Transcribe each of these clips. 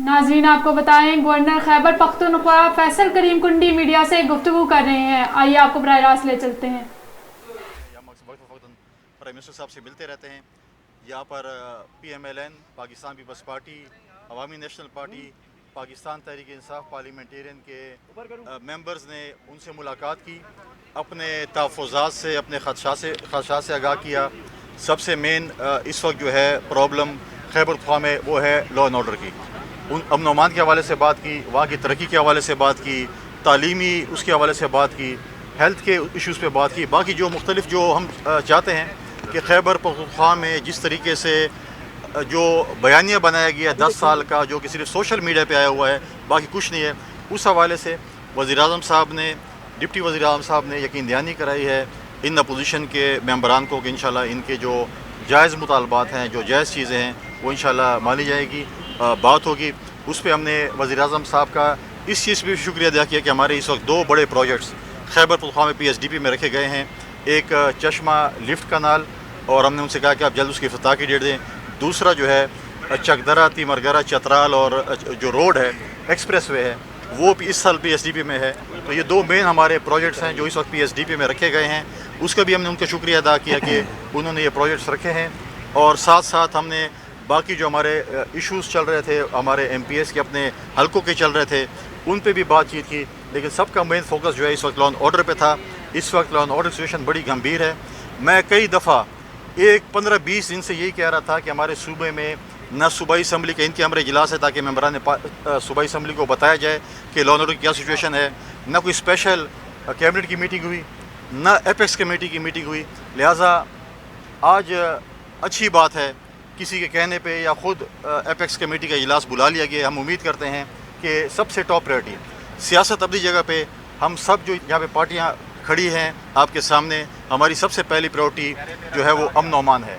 नाज़रीन आपको बताएं, गवर्नर खैबर पख्तूनख्वा फैसल करीम कुंडी मीडिया से गुफ्तगू कर रहे हैं। आइए आपको बराह रास्त ले चलते हैं। प्राइम मिनिस्टर साहब से मिलते रहते हैं। यहाँ पर PMLN, पाकिस्तान पीपल्स पार्टी, अवामी national party, Pakistan Tehreek Insaf parliamentarian के मेंबर्स ने उनसे मुलाकात की, अपने तहफ़्फ़ुज़ात से, अपने ख़दशात से आगाह किया। सबसे मेन इस वक्त जो है प्रॉब्लम खैबर पख्तूनख्वा में वो है लॉ एंड ऑर्डर की। उन अमन अमान के हवाले से बात की, वहाँ की तरक्की के हवाले से बात की, तालीमी उसके हवाले से बात की, हेल्थ के इश्यूज़ पे बात की। बाकी जो मुख्तलिफ जो हम चाहते हैं कि खैबर पख्तूनख्वा में जिस तरीके से जो बयानिया बनाया गया 10 साल का, जो कि सिर्फ सोशल मीडिया पे आया हुआ है, बाकी कुछ नहीं है, उस हवाले से वज़ीर-ए-आज़म साहब ने, डिप्टी वज़ीर-ए-आज़म साहब ने यकीन दहानी कराई है इन अपोजिशन के मेंबरान को कि इंशाल्लाह इनके जो जायज़ मुतालबात हैं, जो जायज़ चीज़ें हैं, वो इंशाल्लाह मानी जाएगी, बात होगी। उस पर हमने वज़ीर-ए-आज़म साहब का इस चीज़ पर भी शुक्रिया अदा किया कि हमारे इस वक्त 2 बड़े प्रोजेक्ट्स खैबर पख्तूनख्वा में PSDP में रखे गए हैं। एक चश्मा लिफ्ट कनाल, और हमने उनसे कहा कि आप जल्द उसकी इफ्तिताह की डेट दें। दूसरा जो है चकदरा, तिमरगरा, चतराल और जो रोड है, एक्सप्रेस वे है, वो भी इस साल PSDP में है। तो ये 2 मेन हमारे प्रोजेक्ट्स हैं जो इस वक्त PSDP में रखे गए हैं। उसका भी हमने उनका शुक्रिया अदा किया कि उन्होंने ये प्रोजेक्ट्स रखे हैं। और साथ साथ हमने बाकी जो हमारे इश्यूज़ चल रहे थे, हमारे MPS के अपने हलकों के चल रहे थे, उन पे भी बातचीत की। लेकिन सबका मेन फोकस जो है इस वक्त लॉ एंड ऑर्डर पे था। इस वक्त लॉ एंड ऑर्डर सिचुएशन बड़ी गंभीर है। मैं कई दफ़ा 15-20 दिन से यही कह रहा था कि हमारे सूबे में न सूबाई असम्बली के इनके अमर इजलास है ताकि मेंबरान सूबाई असम्बली को बताया जाए कि लॉ एंड ऑर्डर की क्या सिचुएशन है। न कोई स्पेशल कैबिनेट की मीटिंग हुई, न एपेक्स कमेटी की मीटिंग हुई। लिहाजा आज अच्छी बात है किसी के कहने पे या ख़ुद एपेक्स कमेटी का इजलास बुला लिया गया। हम उम्मीद करते हैं कि सबसे टॉप प्रायोरिटी सियासत अपनी जगह पे, हम सब जो यहाँ पे पार्टियाँ खड़ी हैं आपके सामने, हमारी सबसे पहली प्रायोरिटी जो है वो अमन और अमान है।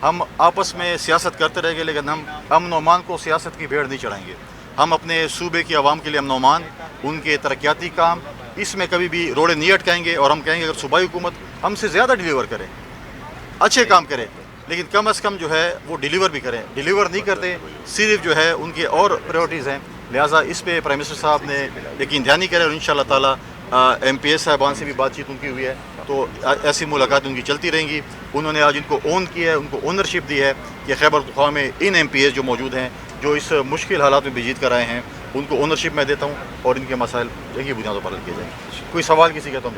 हम आपस में सियासत करते रहेंगे लेकिन हम अमन और अमान को सियासत की भेड़ नहीं चढ़ाएंगे। हम अपने सूबे की आवाम के लिए अमन और अमान, उनके तरक्याती काम, इसमें कभी भी रोड़े नहीं अटकाएंगे। और हम कहेंगे अगर सूबाई हुकूमत हमसे ज़्यादा डिलीवर करे, अच्छे काम करे, लेकिन कम अज़ कम जो है वो डिलीवर भी करें। डिलीवर नहीं करते, सिर्फ जो है उनकी और प्रायोरिटीज़ हैं। लिहाजा इस पे प्राइम मिनिस्टर साहब ने यकीन दहानी करें और इंशाअल्लाह ताला MPS साहबान से भी बातचीत उनकी हुई है, तो ऐसी मुलाकात उनकी चलती रहेंगी। उन्होंने आज इनको ओन किया है, उनको ओनरशिप दी है कि खैबर पख्तूनख्वा में इन MPS जो मौजूद हैं, जो इस मुश्किल हालात में भी जीत कर आए हैं, उनको ओनरशिप मैं देता हूँ और इनके मसाइल यही बुनियादों पर हल किए जाएंगे। कोई सवाल किसी का तो हम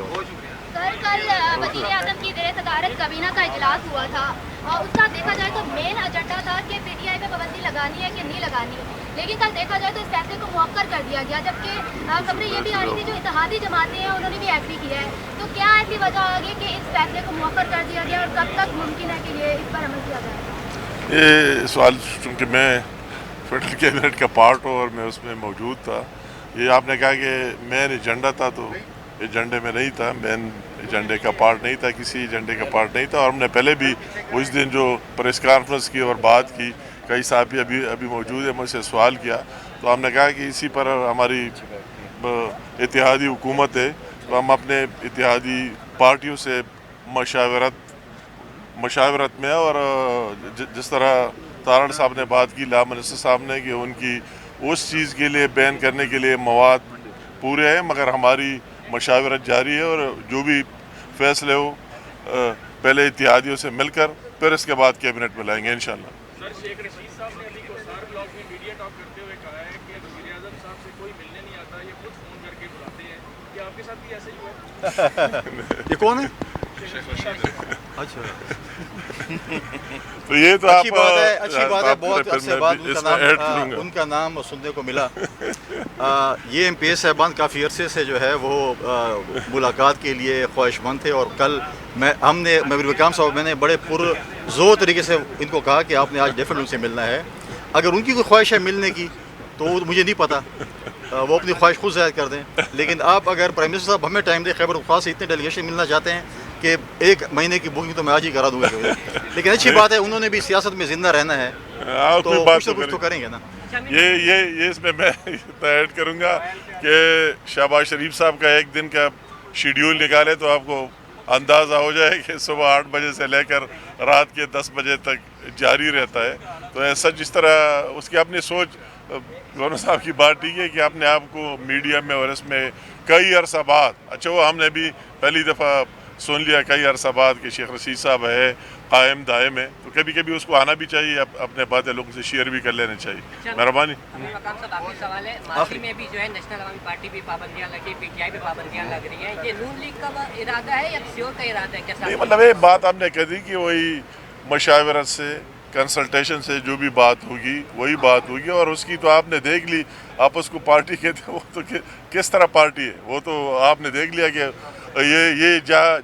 कल वज़ीर-ए-आज़म की ज़ेर सदारत काबीना का इजलास हुआ था और उसका देखा जाए तो मेन एजेंडा था कि PTI पे पाबंदी लगानी है कि नहीं लगानी है। लेकिन कल देखा जाए तो इस फैसले को मौखर कर दिया गया, जबकि खबरें ये भी आ रही थी जो इत्तेहादी जमातें हैं उन्होंने भी एग्री किया है। तो क्या ऐसी वजह होगी कि इस फैसले को मौखर कर दिया गया और कब तक मुमकिन है कि ये इस पर अमल किया जाए? ये सवाल चूँकि मैं फेडरल कैबिनेट का पार्ट हूँ और मैं उसमें मौजूद था, ये आपने कहा कि मेन एजेंडा था, तो एजेंडे में नहीं था, मेन एजेंडे का पार्ट नहीं था, किसी एजेंडे का पार्ट नहीं था। और हमने पहले भी उस दिन जो प्रेस कॉन्फ्रेंस की और बात की, कई साहब अभी मौजूद है, मुझसे सवाल किया, तो हमने कहा कि इसी पर हमारी इत्तेहादी हुकूमत है, तो हम अपने इत्तेहादी पार्टियों से मशावरत में, और जिस तरह तारण साहब ने बात की, ला मिनिस्टर साहब ने, कि उनकी उस चीज़ के लिए बैन करने के लिए मवाद पूरे हैं, मगर हमारी मशावरत जारी है और जो भी फैसले हो पहले इत्तेहादियों से मिलकर फिर इसके बाद कैबिनेट में लाएंगे इंशाल्लाह। सर, शेख रशीद साहब ने अली कोसार ब्लॉग में मीडिया टॉक करते हुए कहा है कि वज़ीर-ए-आज़म साहब से कोई मिलने नहीं आता, ये खुद फ़ोन करके बुलाते हैं। क्या आपके साथ भी ऐसा ही हुआ? ये कौन है? अच्छा तो ये तो अच्छी बात है, बहुत अरसे बाद उनका नाम सुनने को मिला। ये MPS साहबान काफ़ी अरसे से जो है वो मुलाकात के लिए ख्वाहिशमंद थे। और कल महबूब काम साहब, मैंने बड़े पुरज़ोर तरीके से इनको कहा कि आपने आज डेफिनेटली उनसे मिलना है। अगर उनकी कोई ख्वाहिश है मिलने की तो मुझे नहीं पता, वो अपनी ख्वाहिश खुद ज़ाहिर कर दें। लेकिन आप अगर प्राइम मिनिस्टर साहब हमें टाइम दे, खैबर पख्तूनख्वा से इतने डेलीगेशन मिलना चाहते हैं कि 1 महीने की बुकिंग तो मैं आज ही करा दूंगा। लेकिन अच्छी बात है, उन्होंने भी सियासत में ज़िंदा रहना है, तो कुछ तो करेंगे ना। ये इसमें मैं ऐड करूँगा कि शहबाज शरीफ साहब का एक दिन का शेड्यूल निकाले तो आपको اندازہ ہو جائے کہ صبح 8 بجے سے لے کر رات کے 10 بجے تک جاری رہتا ہے. تو ایسا جس طرح اس کی اپنی سوچ، گورنر صاحب کی بات ٹھیک ہے کہ اپنے آپ کو میڈیا میں اور اس میں کئی عرصہ بعد، اچھا وہ ہم نے بھی پہلی دفعہ سن لیا کئی عرصہ بعد کہ شیخ رشید صاحب ہے قائم دائم ہے، تو کبھی کبھی اس کو آنا بھی چاہیے، اپنے باتیں لوگوں سے شیئر بھی کر لینے چاہیے. مہربانی. مقام صاحب آخری سوال ہے، ماضی میں بھی جو ہے نیشنل عوامی پارٹی بھی پابندیاں لگی، پی ٹی آئی بھی پابندیاں لگ رہی ہیں، یہ نون لیگ کا ارادہ ہے یا کسی اور کا ارادہ ہے؟ کیسا نہیں، مطلب یہ بات آپ نے کہہ دی کہ وہی مشاورت سے، کنسلٹیشن سے جو بھی بات ہوگی وہی بات ہوگی، اور اس کی تو آپ نے دیکھ لی. آپ اس کو پارٹی کہتے ہیں، وہ تو کس طرح پارٹی ہے، وہ تو آپ نے دیکھ لیا کہ یہ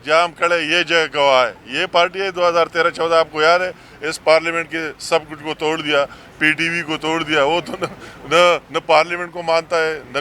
جام کھڑے یہ جگہ گواہ ہے، یہ پارٹی ہے. 2013-14 آپ کو یاد ہے، اس پارلیمنٹ کے سب کچھ کو توڑ دیا، پی ٹی وی کو توڑ دیا. وہ تو نہ پارلیمنٹ کو مانتا ہے، نہ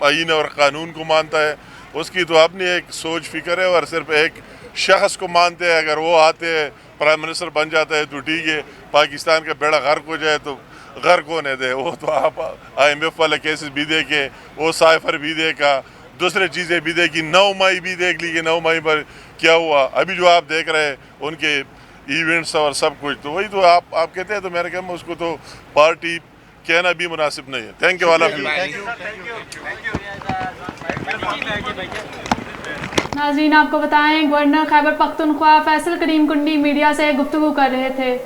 آئین اور قانون کو مانتا ہے. اس کی تو اپنی ایک سوچ فکر ہے، اور صرف ایک شخص کو مانتے ہیں. اگر وہ آتے ہیں پرائم منسٹر بن جاتا ہے تو ٹھیک ہے، پاکستان کا بیڑا غرق ہو جائے تو غرق ہونے دے. وہ تو آپ IMF والے کیسز بھی دیکھیں، وہ سائفر بھی دیکھا، دوسرے چیزیں بھی دیکھی، 9 مئی بھی دیکھ لی کہ 9 مئی پر کیا ہوا. ابھی جو آپ دیکھ رہے ہیں ان کے ایونٹس اور سب کچھ، تو وہی تو آپ کہتے ہیں. تو میرے خیال میں اس کو تو پارٹی کہنا بھی مناسب نہیں ہے. تھینک یو والا. ناظرین آپ کو بتائیں، گورنر خیبر پختونخوا فیصل کریم کنڈی میڈیا سے گفتگو کر رہے تھے.